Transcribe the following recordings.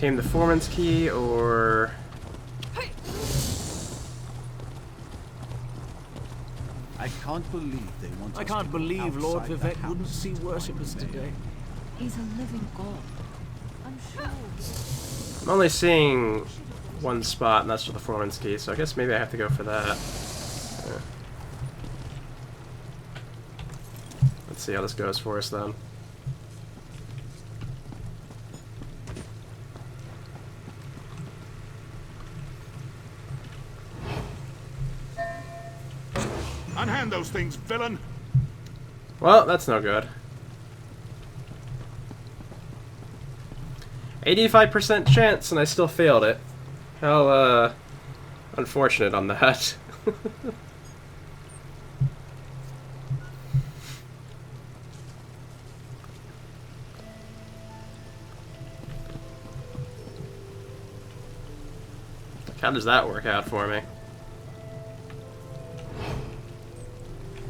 Tame the Foreman's Key, or... I can't believe they want I us can't to go believe Lord outside the Vivek wouldn't house see to worshippers find today. He's a living god. I'm sure. I'm only seeing one spot, and that's for the Foreman's Key, so I guess maybe I have to go for that. Yeah. Let's see how this goes for us, then. Unhand those things, villain! Well, that's no good. 85% chance, and I still failed it. How, unfortunate on that. How does that work out for me?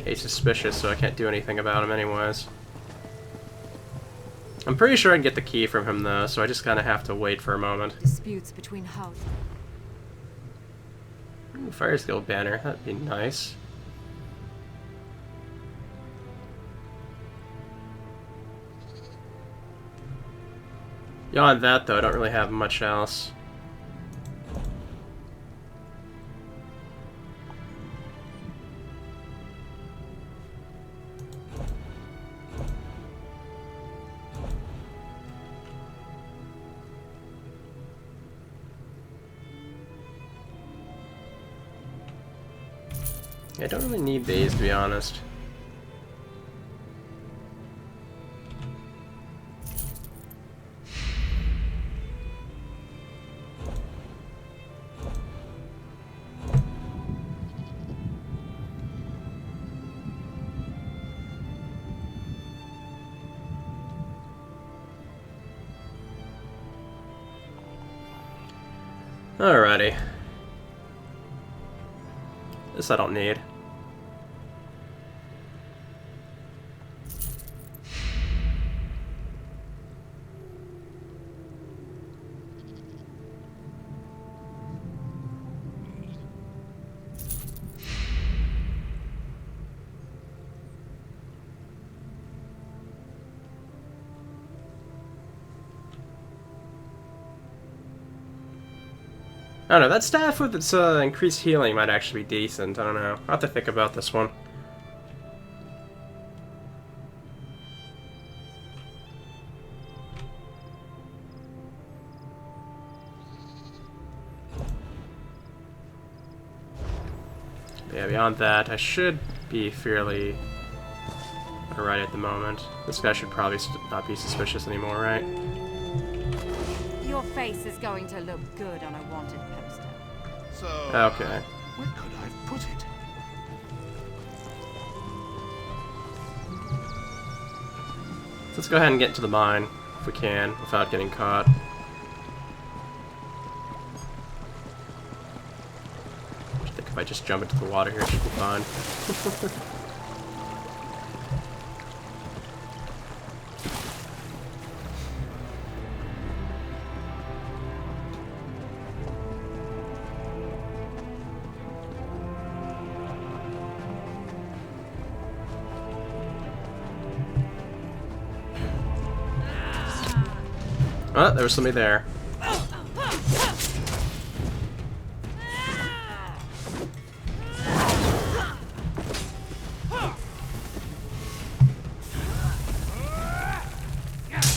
He's suspicious, so I can't do anything about him anyways. I'm pretty sure I can get the key from him, though, so I just kind of have to wait for a moment. Disputes between houses. Ooh, Fires Guild banner, that'd be nice. Beyond that, though, I don't really have much else. I don't really need these, to be honest. Alrighty. This I don't need. I don't know, that staff with its increased healing might actually be decent. I don't know. I'll have to think about this one. But yeah, beyond that, I should be fairly alright at the moment. This guy should probably not be suspicious anymore, right? Your face is going to look good on a wanted poster. So, Okay. where could I have put it? Let's go ahead and get into the mine, if we can, without getting caught. I think if I just jump into the water here, it should be fine. Oh, there was somebody there.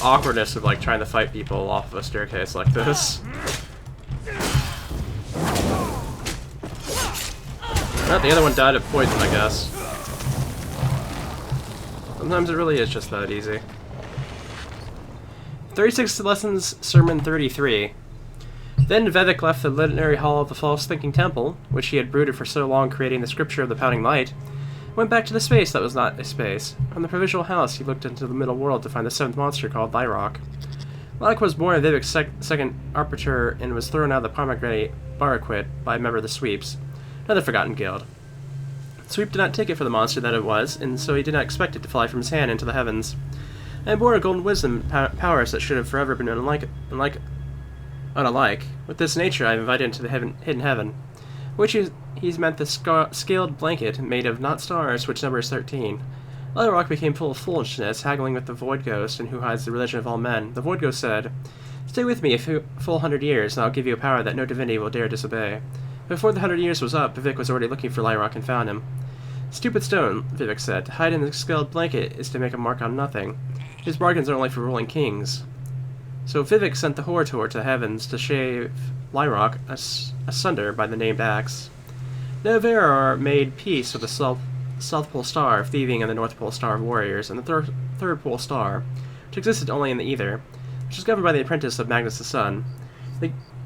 Awkwardness of like trying to fight people off of a staircase like this. Oh, the other one died of poison, I guess. Sometimes it really is just that easy. 36 Lessons, Sermon 33. Then Vivek left the legendary hall of the false thinking temple, which he had brooded for so long creating the scripture of the pounding light, went back to the space that was not a space. From the provisional house, he looked into the middle world to find the seventh monster called Lyrock. Lyrock was born Vivek's second arbiter and was thrown out of the pomegranate Baraquit by a member of the Sweeps, another forgotten guild. Sweep did not take it for the monster that it was, and so he did not expect it to fly from his hand into the heavens. And bore a golden wisdom powers that should have forever been unalike. With this nature, I invite into the hidden heaven, which he's meant the scaled blanket made of not stars, which number is 13. Lightrock became full of foolishness, haggling with the Void Ghost and who hides the religion of all men. The Void Ghost said, "Stay with me a full 100 years, and I'll give you a power that no divinity will dare disobey." Before the 100 years was up, Vivek was already looking for Lightrock and found him. "Stupid stone," Vivek said. "To hide in the scaled blanket is to make a mark on nothing. His bargains are only for ruling kings." So Vivek sent the Horator to the heavens to shave Lightrock asunder by the named axe. Neveror made peace with the South Pole Star of Thieving and the North Pole Star of Warriors, and the Third Pole Star, which existed only in the ether, which was governed by the apprentice of Magnus the Sun.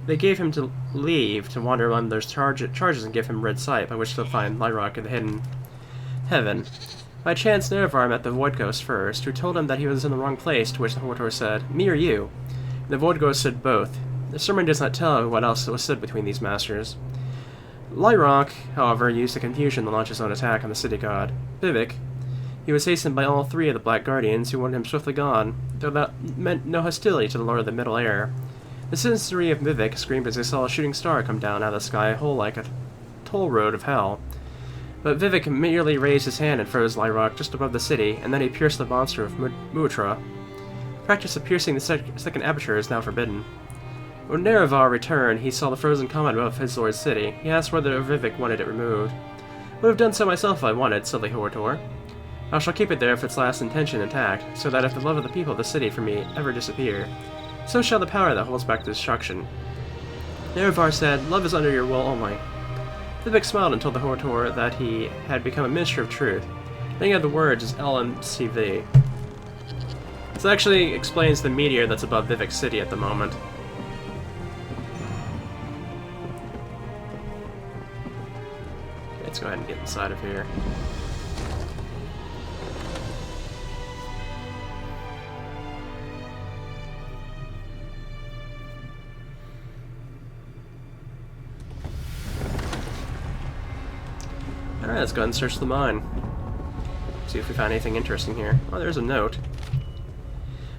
They gave him to leave to wander among those charges and give him red sight by which to find Lightrock in the hidden heaven. By chance, Nerevar met the Void Ghost first, who told him that he was in the wrong place, to which the Horator said, "Me or you?" The Void Ghost said both. The sermon does not tell what else was said between these masters. Lightrock, however, used the confusion to launch his own attack on the city god. Vivek. He was hastened by all three of the Black Guardians, who wanted him swiftly gone, though that meant no hostility to the Lord of the Middle Air. The citizenry of Vivek screamed as they saw a shooting star come down out of the sky, whole like a toll road of hell. But Vivek merely raised his hand and froze Lightrock just above the city, and then he pierced the monster of Mutra. Practice of piercing the second aperture is now forbidden. When Nerevar returned, he saw the frozen comet above his lord's city. He asked whether Vivek wanted it removed. "Would have done so myself if I wanted," said the Horator. "I shall keep it there if its last intention intact, so that if the love of the people of the city for me ever disappear, so shall the power that holds back destruction." Nerevar said, "Love is under your will only." Vivek smiled and told the Horator that he had become a minister of truth. The meaning of the words is LMCV. This actually explains the meteor that's above Vivek City at the moment. Let's go ahead and get inside of here. Alright, let's go ahead and search the mine. See if we find anything interesting here. Oh, there's a note.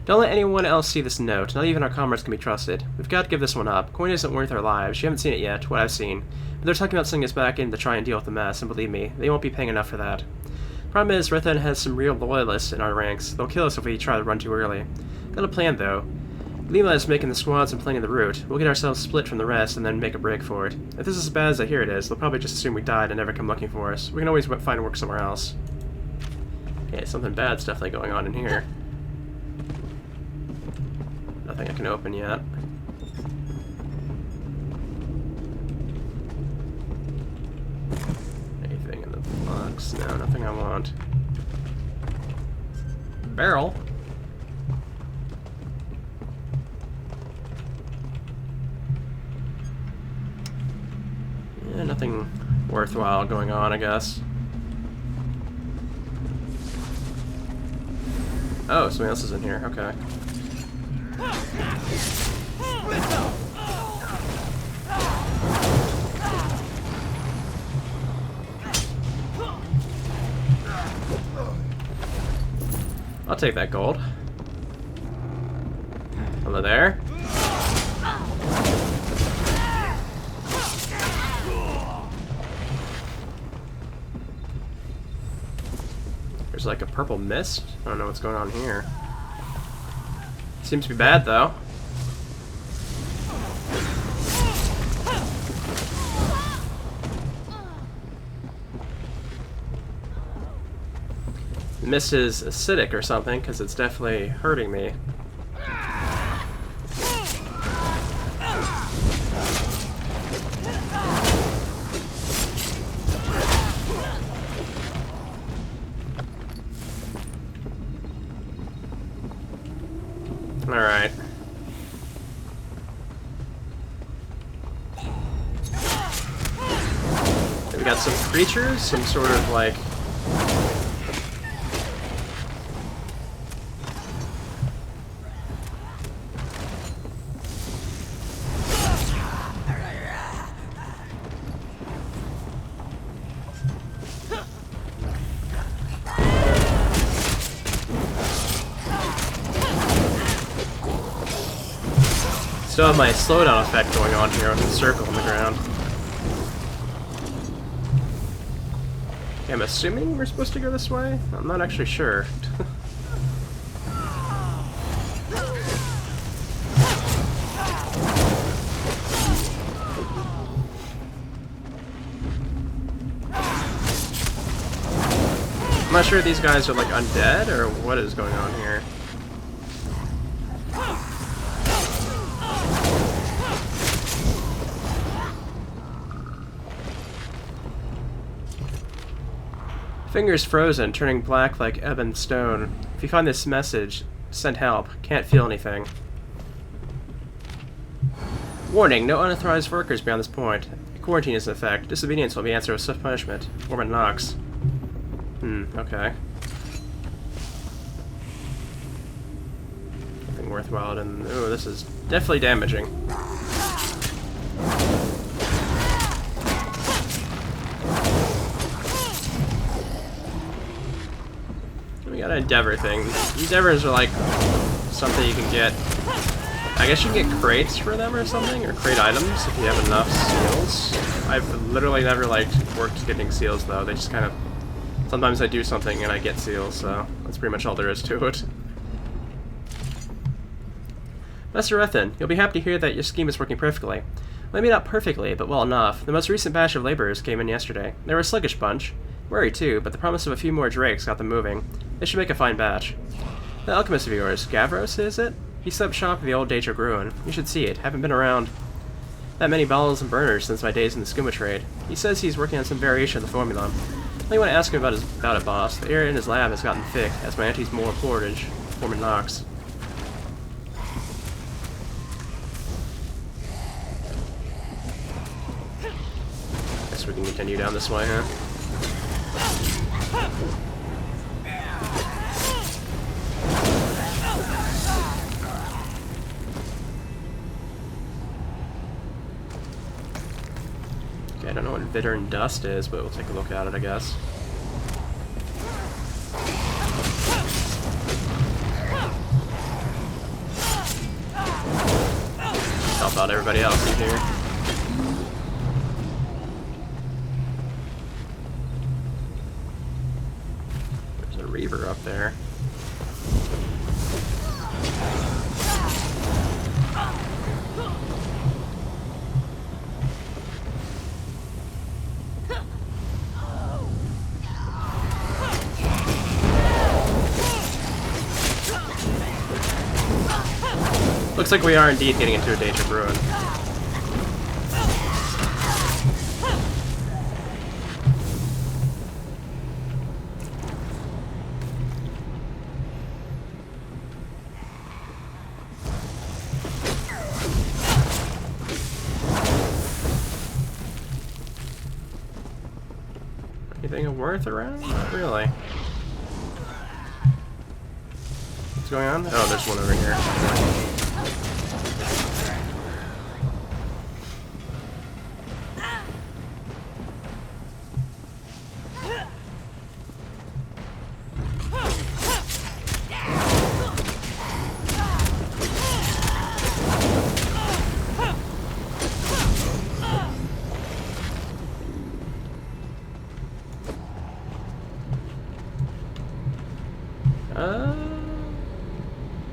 Don't let anyone else see this note. Not even our comrades can be trusted. We've got to give this one up. Coin isn't worth our lives. You haven't seen it yet, what I've seen. But they're talking about sending us back in to try and deal with the mess, and believe me, they won't be paying enough for that. Problem is, Rethan has some real loyalists in our ranks. They'll kill us if we try to run too early. Got a plan, though. Lima is making the squads and planning the route. We'll get ourselves split from the rest and then make a break for it. If this is as bad as I hear it is, they'll probably just assume we died and never come looking for us. We can always find work somewhere else. Okay, something bad's definitely going on in here. Nothing I can open yet. Anything in the box? No, nothing I want. Barrel? Yeah, nothing worthwhile going on, I guess. Oh, something else is in here. Okay. I'll take that gold. Hello there. There's like a purple mist. I don't know what's going on here. Seems to be bad, though. The mist is acidic or something, because it's definitely hurting me. Alright. We got some creatures, some sort of like... Still have my slowdown effect going on here with the circle on the ground. Okay, I'm assuming we're supposed to go this way? I'm not actually sure. I'm not sure if these guys are like undead or what is going on here. Fingers frozen, turning black like ebon stone. If you find this message, send help. Can't feel anything. Warning, no unauthorized workers beyond this point. Quarantine is in effect. Disobedience will be answered with swift punishment. Foreman Knox. Okay. Nothing worthwhile, and ooh, this is definitely damaging. We got an endeavor thing. Endeavors are like something you can get. I guess you can get crates for them or something, or crate items if you have enough seals. I've literally never like worked getting seals though. They just kind of. Sometimes I do something and I get seals, so that's pretty much all there is to it. Master Ethan, you'll be happy to hear that your scheme is working perfectly. Maybe not perfectly, but well enough. The most recent batch of laborers came in yesterday. They were a sluggish bunch. Worried too, but the promise of a few more drakes got them moving. They should make a fine batch. The alchemist of yours, Gavros, is it? He set up shop at the old Daedric ruin. You should see it. Haven't been around that many bottles and burners since my days in the skooma trade. He says he's working on some variation of the formula. I want to ask him about it, boss. The air in his lab has gotten thick, as my auntie's more portage. Foreman Knox. Guess we can continue down this way, huh? Okay, I don't know what Vitter and Dust is, but we'll take a look at it, I guess. Help out everybody else in here. There's a Reaver up there. Looks like we are indeed getting into a Daedric ruin. Anything of worth around? Not really. What's going on? Oh, there's one over here.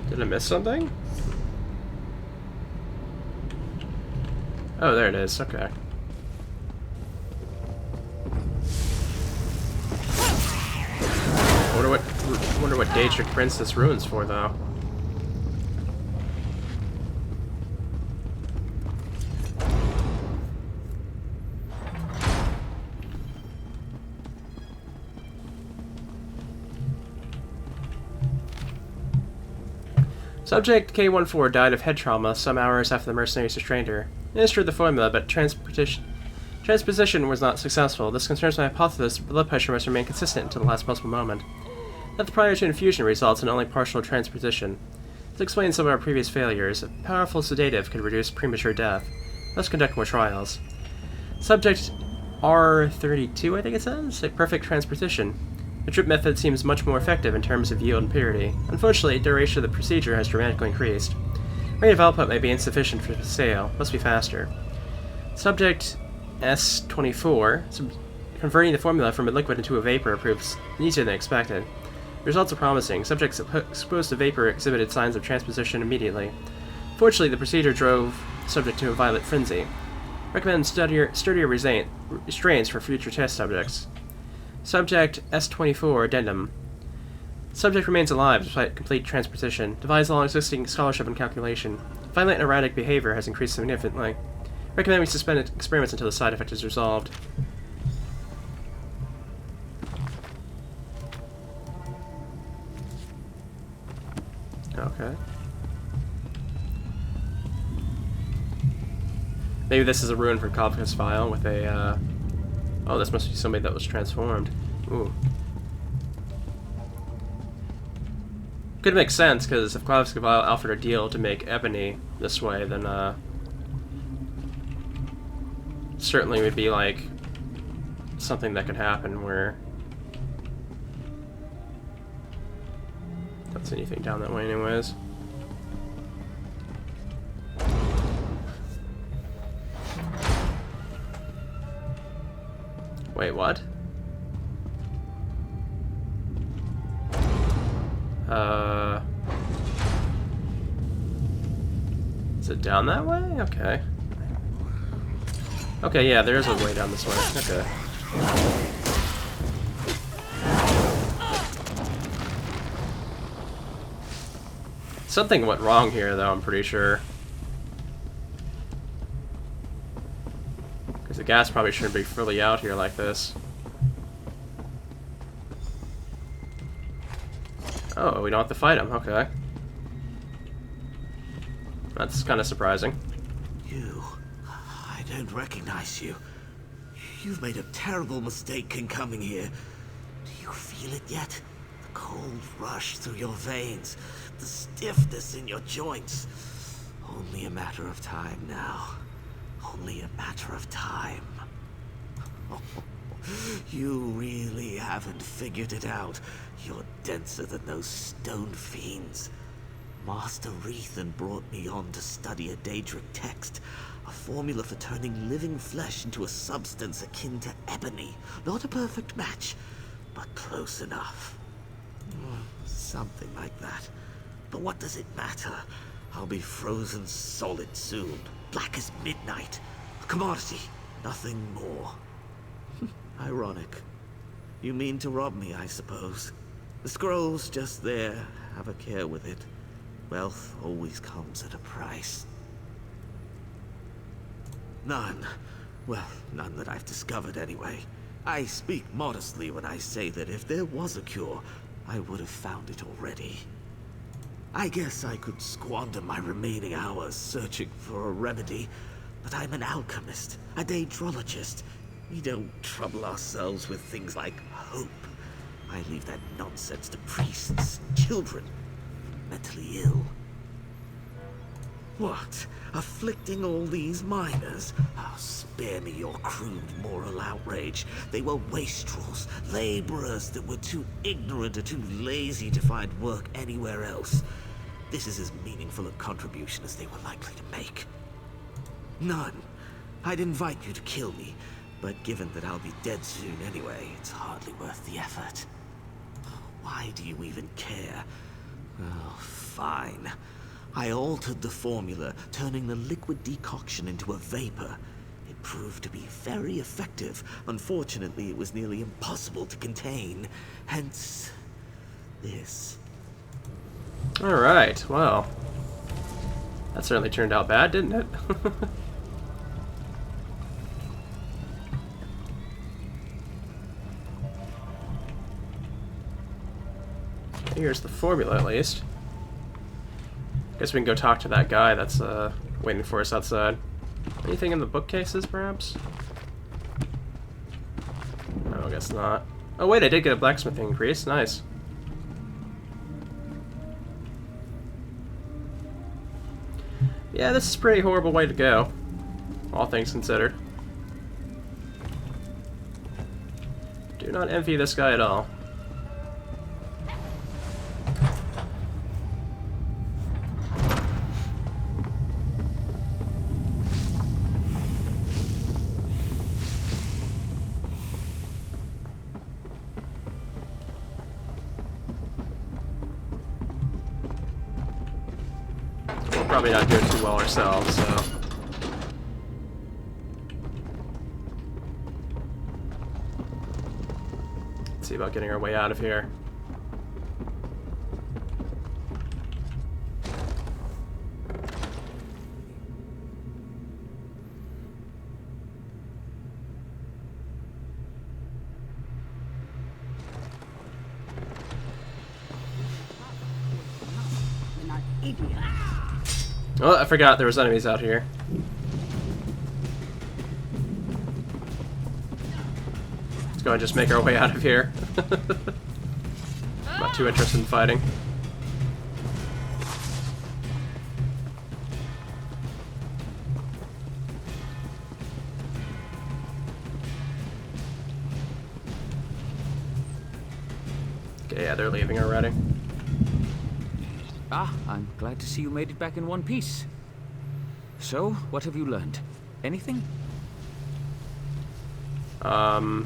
Did I miss something? Oh, there it is. Okay. I wonder what Daedric Prince this ruin's for, though. Subject K14 died of head trauma some hours after the mercenaries restrained her. Administered the formula, but transposition was not successful. This concerns my hypothesis that blood pressure must remain consistent until the last possible moment. That the prior to infusion results in only partial transposition. This explains some of our previous failures. A powerful sedative could reduce premature death. Let's conduct more trials. Subject R32, I think it says? A perfect transposition. The drip method seems much more effective in terms of yield and purity. Unfortunately, duration of the procedure has dramatically increased. Rate of output may be insufficient for sale. Must be faster. Subject S24. Converting the formula from a liquid into a vapor proves easier than expected. The results are promising. Subjects exposed to vapor exhibited signs of transposition immediately. Fortunately, the procedure drove the subject to a violent frenzy. Recommend sturdier restraints for future test subjects. Subject S24 Addendum. Subject remains alive despite complete transposition. Defies all existing scholarship and calculation. Violent and erratic behavior has increased significantly. Recommend we suspend experiments until the side effect is resolved. Okay. Maybe this is a ruin for Kafka's file with a, Oh, this must be somebody that was transformed. Ooh. Could make sense, because if Kafka file offered a deal to make ebony this way, then, certainly would be, like, something that could happen where... Don't see anything down that way anyways. Wait, what? Is it down that way? Okay. Okay, yeah, there's a way down this way. Okay. Something went wrong here, though, I'm pretty sure. Because the gas probably shouldn't be fully out here like this. Oh, we don't have to fight him. Okay. That's kind of surprising. You... I don't recognize you. You've made a terrible mistake in coming here. Do you feel it yet? The cold rush through your veins, the stiffness in your joints. Only a matter of time now. Only a matter of time. You really haven't figured it out. You're denser than those stone fiends. Master Rethan brought me on to study a Daedric text, a formula for turning living flesh into a substance akin to ebony. Not a perfect match, but close enough. Something like that. But what does it matter? I'll be frozen solid soon, black as midnight. A commodity, nothing more. Ironic. You mean to rob me, I suppose. The scroll's just there. Have a care with it. Wealth always comes at a price. None. Well, none that I've discovered anyway. I speak modestly when I say that if there was a cure, I would have found it already. I guess I could squander my remaining hours searching for a remedy, but I'm an alchemist, a daedrologist. We don't trouble ourselves with things like hope. I leave that nonsense to priests and children, mentally ill. What? Afflicting all these miners? Oh, spare me your crude moral outrage. They were wastrels, laborers that were too ignorant or too lazy to find work anywhere else. This is as meaningful a contribution as they were likely to make. None. I'd invite you to kill me, but given that I'll be dead soon anyway, it's hardly worth the effort. Why do you even care? Oh, fine. I altered the formula, turning the liquid decoction into a vapor. It proved to be very effective. Unfortunately, it was nearly impossible to contain. Hence, this. Alright, well. That certainly turned out bad, didn't it? Here's the formula, at least. Guess we can go talk to that guy that's waiting for us outside. Anything in the bookcases, perhaps? No, I guess not. Oh wait, I did get a blacksmithing increase. Nice. Yeah, this is a pretty horrible way to go, all things considered. Do not envy this guy at all. probably not doing too well ourselves, so... Let's see about getting our way out of here. Oh, I forgot there was enemies out here. Let's go and just make our way out of here. I'm not too interested in fighting. Okay, yeah, they're leaving already. Ah, I'm glad to see you made it back in one piece. So, what have you learned? Anything? I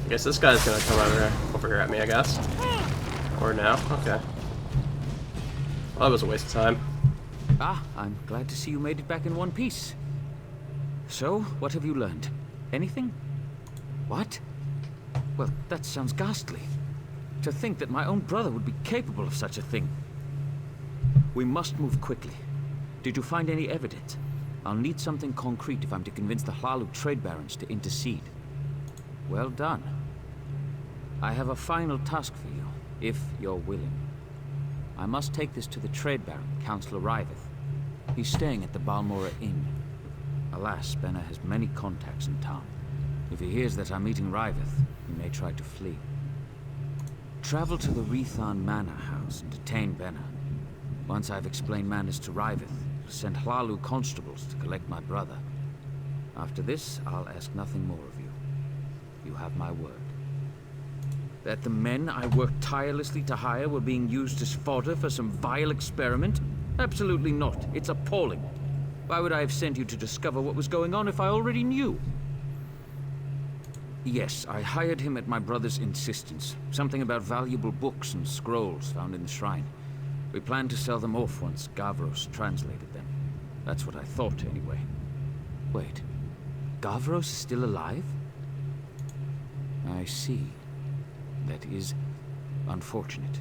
guess this guy's gonna come over here at me, I guess. Or now? Okay. Well, that was a waste of time. Ah, I'm glad to see you made it back in one piece. So, what have you learned? Anything? What? Well, that sounds ghastly. To think that my own brother would be capable of such a thing. We must move quickly. Did you find any evidence? I'll need something concrete if I'm to convince the Hlalu trade barons to intercede. Well done. I have a final task for you, if you're willing. I must take this to the trade baron, Councillor Riveth. He's staying at the Balmora Inn. Alas, Benna has many contacts in town. If he hears that I'm meeting Riveth, he may try to flee. Travel to the Rethan Manor House and detain Benna. Once I've explained matters to Riveth, send Hlalu constables to collect my brother. After this, I'll ask nothing more of you. You have my word. That the men I worked tirelessly to hire were being used as fodder for some vile experiment? Absolutely not. It's appalling. Why would I have sent you to discover what was going on if I already knew? Yes, I hired him at my brother's insistence. Something about valuable books and scrolls found in the shrine. We planned to sell them off once Gavros translated them. That's what I thought, anyway. Wait, Gavros is still alive? I see. That is unfortunate.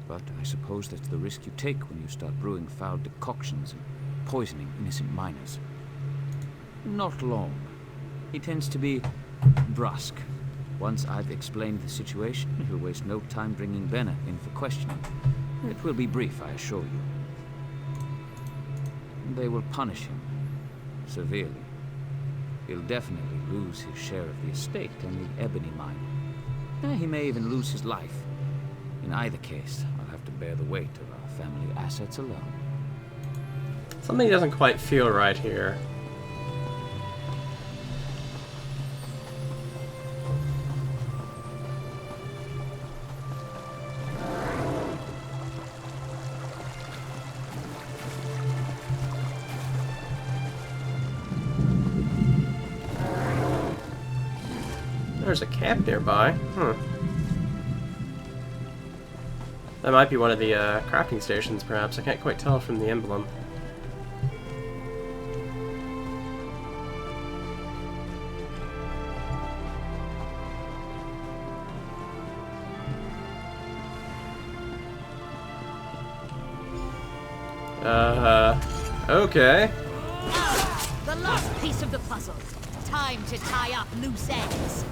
But I suppose that's the risk you take when you start brewing foul decoctions and poisoning innocent miners. Not long. He tends to be brusque. Once I've explained the situation, he'll waste no time bringing Benna in for questioning. It will be brief, I assure you. They will punish him severely. He'll definitely lose his share of the estate and the ebony mine. He may even lose his life. In either case, I'll have to bear the weight of our family assets alone. Something doesn't quite feel right here. There's a camp nearby. That might be one of the crafting stations, perhaps. I can't quite tell from the emblem. Okay. The last piece of the puzzle. Time to tie up loose ends.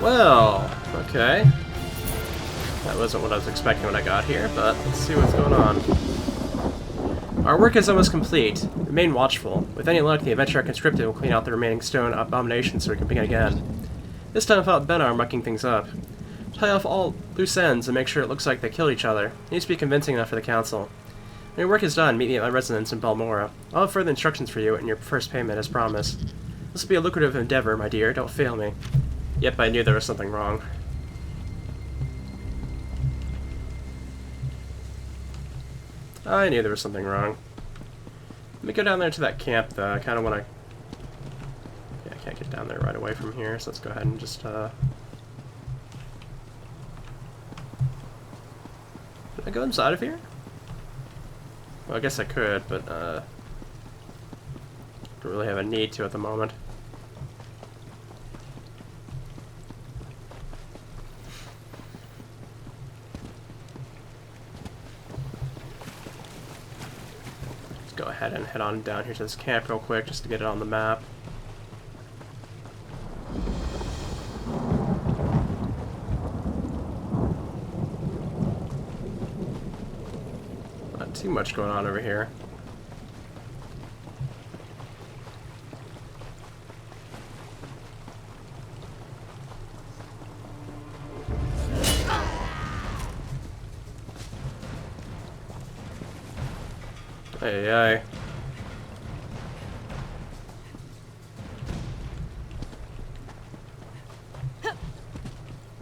Well, okay. That wasn't what I was expecting when I got here, but let's see what's going on. Our work is almost complete. Remain watchful. With any luck, the adventurer conscripted will clean out the remaining stone abominations so we can begin again. This time without Benna mucking things up. Tie off all loose ends and make sure it looks like they killed each other. It needs to be convincing enough for the council. When your work is done, meet me at my residence in Balmora. I'll have further instructions for you and your first payment as promised. This will be a lucrative endeavor, my dear. Don't fail me. Yep, I knew there was something wrong. I knew there was something wrong. Let me go down there to that camp, though. I kind of want to... Yeah, I can't get down there right away from here, so let's go ahead and just, Did I go inside of here? Well, I guess I could, but, don't really have a need to at the moment. Go ahead and head on down here to this camp real quick just to get it on the map. Not too much going on over here. Hey, hey.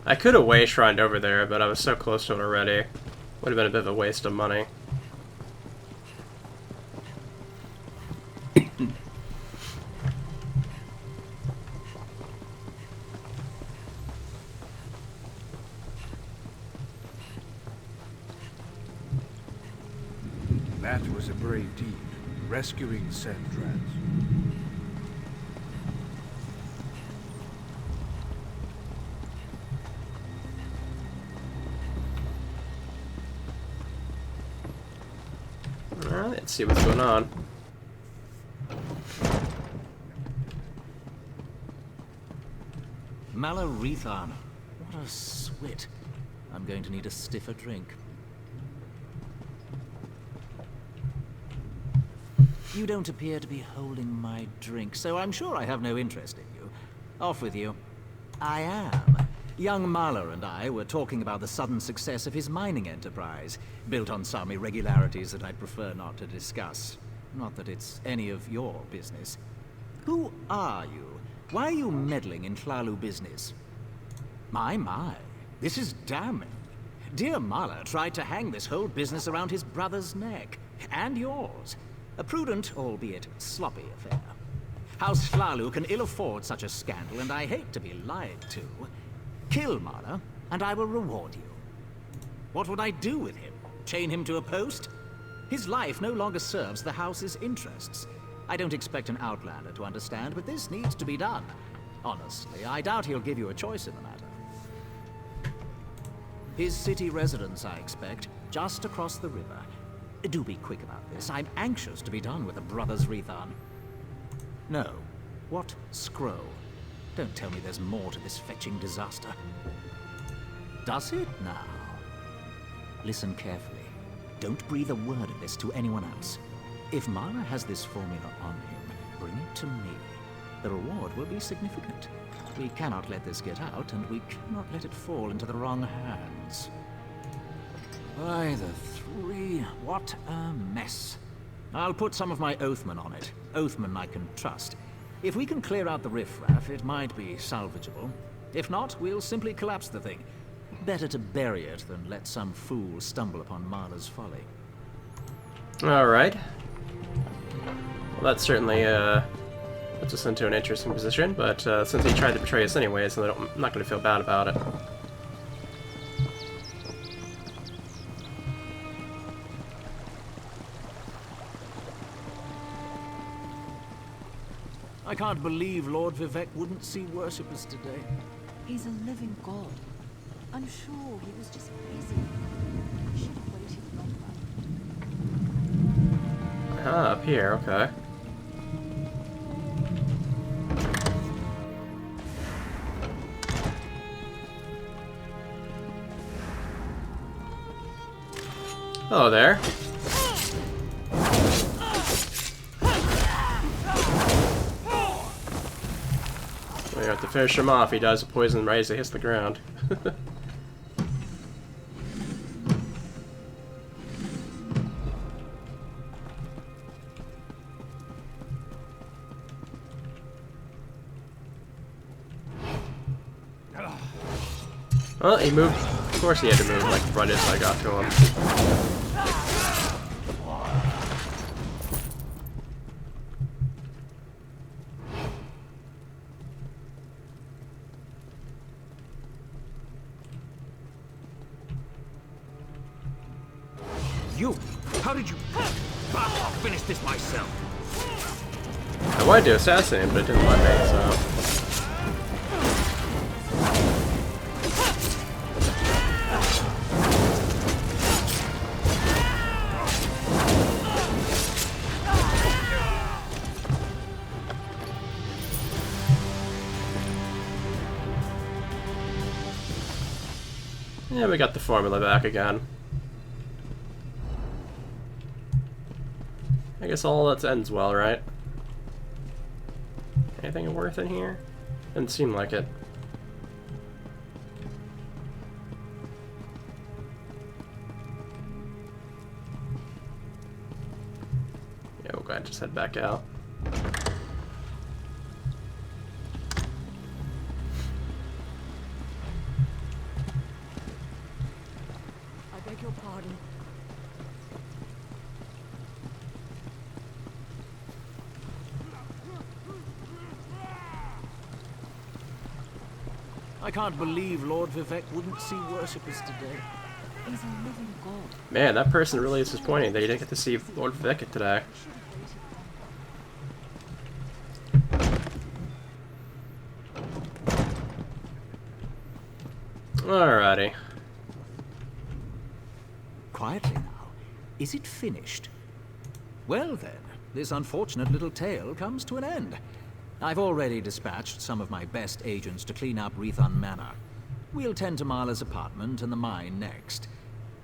I could have way shrined over there, but I was so close to it already. Would have been a bit of a waste of money. That was a brave deed, rescuing Sendrats. Alright, let's see what's going on. Malarethan. What a swit. I'm going to need a stiffer drink. You don't appear to be holding my drink, so I'm sure I have no interest in you. Off with you. I am. Young Mahler and I were talking about the sudden success of his mining enterprise, built on some irregularities that I'd prefer not to discuss. Not that it's any of your business. Who are you? Why are you meddling in Thlalu business? My. This is damning. Dear Mahler tried to hang this whole business around his brother's neck. And yours. A prudent, albeit sloppy affair. House Thlalu can ill afford such a scandal, and I hate to be lied to. Kill Mahler, and I will reward you. What would I do with him? Chain him to a post? His life no longer serves the house's interests. I don't expect an outlander to understand, but this needs to be done. Honestly, I doubt he'll give you a choice in the matter. His city residence, I expect, just across the river. Do be quick about this. I'm anxious to be done with the Brothers Rethan. No. What scroll? Don't tell me there's more to this fetching disaster. Does it now? Listen carefully. Don't breathe a word of this to anyone else. If Mahler has this formula on him, bring it to me. The reward will be significant. We cannot let this get out, and we cannot let it fall into the wrong hands. By the three, what a mess. I'll put some of my Oathman on it. Oathman I can trust. If we can clear out the riffraff, it might be salvageable. If not, we'll simply collapse the thing. Better to bury it than let some fool stumble upon Mahler's folly. Alright. Well, that certainly puts us into an interesting position, but since he tried to betray us anyways, I'm not going to feel bad about it. I can't believe Lord Vivek wouldn't see worshippers today. He's a living god. I'm sure he was just busy. I should have waited longer. Ah, up here, okay. Hello there. We have to finish him off. He dies of poison right as he hits the ground. Well, he moved. Of course he had to move, like, right as I got to him. You! How did you... I'll finish this myself. I wanted to assassinate him, but it didn't let me, so... Yeah, we got the formula back again. I guess all that ends well, right? Anything worth in here? Didn't seem like it. Yeah, we'll go ahead and just head back out. I beg your pardon. I can't believe Lord Vivek wouldn't see worshippers today. He's a living god. Man, that person really is disappointing that you didn't get to see Lord Vivek today. Alrighty. Quietly now. Is it finished? Well then, this unfortunate little tale comes to an end. I've already dispatched some of my best agents to clean up Rethon Manor. We'll tend to Marla's apartment and the mine next.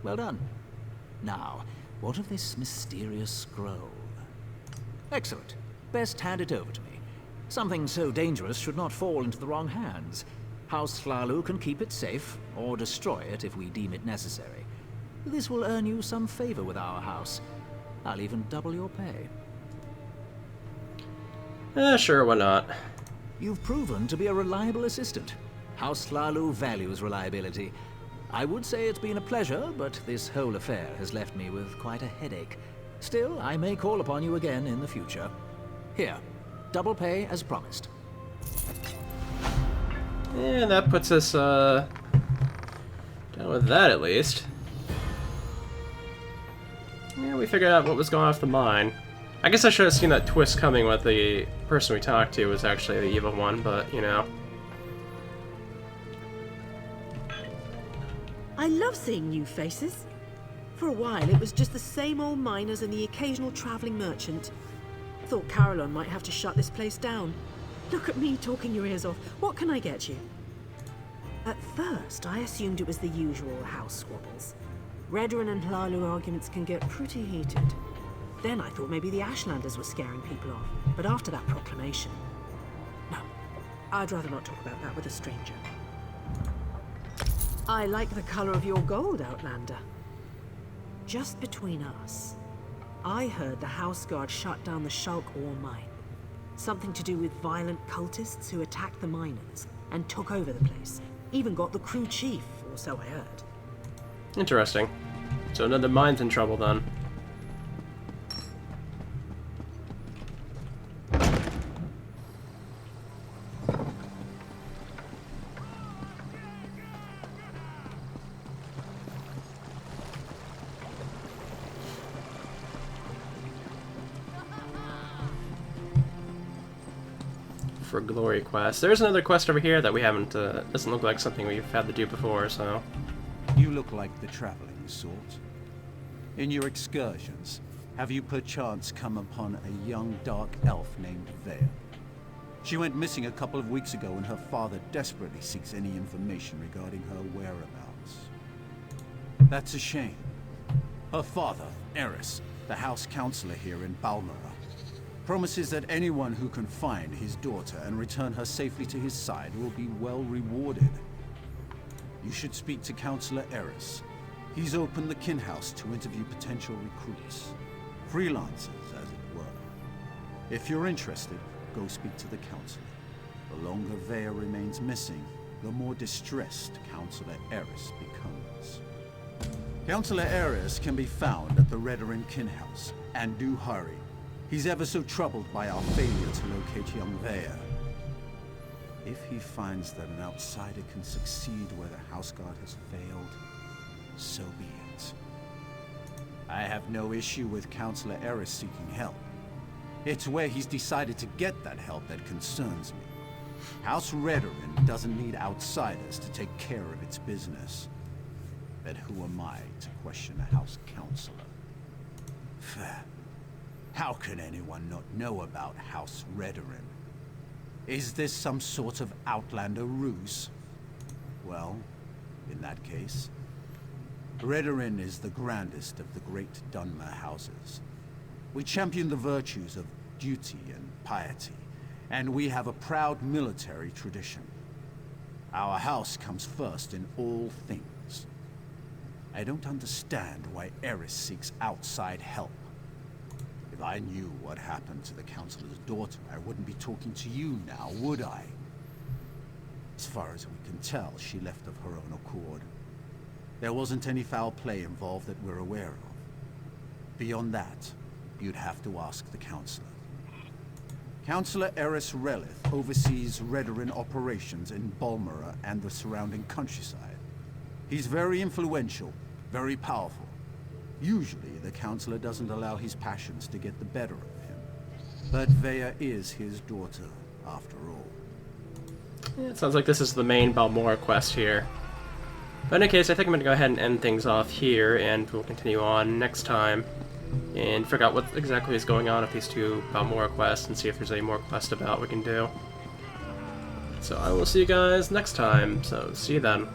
Well done. Now, what of this mysterious scroll? Excellent. Best hand it over to me. Something so dangerous should not fall into the wrong hands. House Hlalu can keep it safe, or destroy it if we deem it necessary. This will earn you some favor with our house. I'll even double your pay. Sure, why not? You've proven to be a reliable assistant. House Hlalu values reliability. I would say it's been a pleasure, but this whole affair has left me with quite a headache. Still, I may call upon you again in the future. Here, double pay as promised. And that puts us, done with that at least. Yeah, we figured out what was going off the mine. I guess I should have seen that twist coming with the person we talked to was actually the evil one, but, you know. I love seeing new faces. For a while, it was just the same old miners and the occasional traveling merchant. Thought Caroline might have to shut this place down. Look at me talking your ears off. What can I get you? At first, I assumed it was the usual house squabbles. Redoran and Hlalu arguments can get pretty heated. Then I thought maybe the Ashlanders were scaring people off. But after that proclamation... No, I'd rather not talk about that with a stranger. I like the color of your gold, Outlander. Just between us, I heard the House Guard shut down the Shulk ore mine. Something to do with violent cultists who attacked the miners and took over the place. Even got the crew chief, or so I heard. Interesting. So another mine's in trouble then. For glory quest. There's another quest over here that we haven't, doesn't look like something we've had to do before, so... You look like the traveling sort. In your excursions, have you perchance come upon a young dark elf named Vea? She went missing a couple of weeks ago and her father desperately seeks any information regarding her whereabouts. That's a shame. Her father, Eris, the house counselor here in Balmora, promises that anyone who can find his daughter and return her safely to his side will be well rewarded. You should speak to Counselor Eris. He's opened the kin house to interview potential recruits. Freelancers, as it were. If you're interested, go speak to the counselor. The longer Vea remains missing, the more distressed Councillor Eris becomes. Councillor Eris can be found at the Redoran Kin House, and do hurry. He's ever so troubled by our failure to locate young Vea. If he finds that an outsider can succeed where the House Guard has failed, so be it. I have no issue with Councillor Eris seeking help. It's where he's decided to get that help that concerns me. House Redoran doesn't need outsiders to take care of its business. But who am I to question a House Councillor? Fair. How can anyone not know about House Redoran? Is this some sort of Outlander ruse? Well, in that case, Redoran is the grandest of the great Dunmer houses. We champion the virtues of duty and piety, and we have a proud military tradition. Our house comes first in all things. I don't understand why Eris seeks outside help. If I knew what happened to the Councillor's daughter, I wouldn't be talking to you now, would I? As far as we can tell, she left of her own accord. There wasn't any foul play involved that we're aware of. Beyond that, you'd have to ask the Councillor. Councillor Eris Relith oversees Redoran operations in Balmora and the surrounding countryside. He's very influential, very powerful. Usually, the Councillor doesn't allow his passions to get the better of him. But Vea is his daughter, after all. Yeah, it sounds like this is the main Balmora quest here. But in any case, I think I'm going to go ahead and end things off here, and we'll continue on next time and figure out what exactly is going on with these two Balmora quests and see if there's any more quests about we can do. So I will see you guys next time, so see you then.